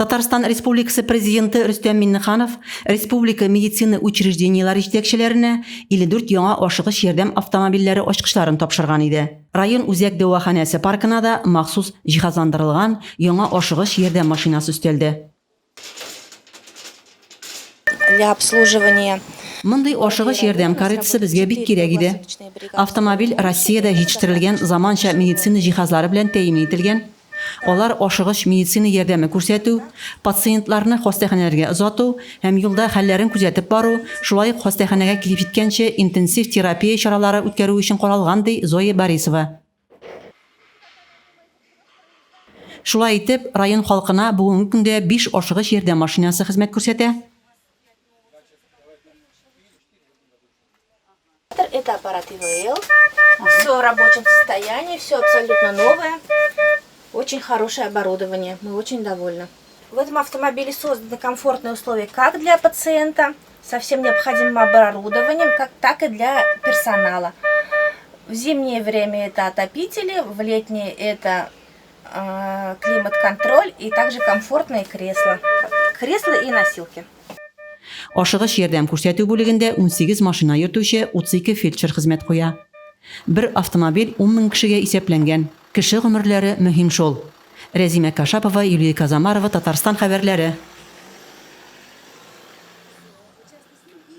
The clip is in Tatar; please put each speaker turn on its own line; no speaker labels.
Татарстан Республикасы президенты Рөстәм Миңнеханов республика медицина учреждениеләре җитәкчеләренә 54 яңа ашыгыч ярдәм автомобильләре ачкычларын тапшырган иде. Район үзәк дәваханәсе паркына да махсус җиһазландырылган яңа ашыгыч ярдәм машинасы өстәлде.
Для обслуживания.
Мондый ашыгыч ярдәм каретасы безгә бик кирәк иде. Автомобиль Россиядә җитештерелгән заманча медицина җиһазлары белән тәэмин ителгән. Алар ашыгыч медицина ярдәме күрсәтү, пациентларны хастаханәләргә озату һәм юлда хәлләрен күзәтеп бару, шулай ук хастаханәгә килеп җиткәнче интенсив терапия чаралары үткәрү өчен каралган, ди Зоя Борисова. Шулай итеп, район халкына бүгенге көндә 5 ашыгыч ярдәм машинасы хезмәт күрсәтә.
Это аппарат ИВЛ. Все в рабочем состоянии, все абсолютно новое. Очень хорошее оборудование, мы очень довольны. В этом автомобиле созданы комфортные условия как для пациента, со всем необходимым оборудованием, так и для персонала. В зимнее время это отопители, в летнее это климат-контроль и также комфортные кресла. Кресла и носилки.
Ашыгыч ярдәм күрсәтү бүлегендә 18 машина йөртүче, 32 фельдшер хезмәт куя. Бер автомобиль 10 000 кешегә исәпләнгән. Кеше гомерләре мөһим шул. Рәзимә Кашапова, Юлия Казамарова, Татарстан хәбәрләре.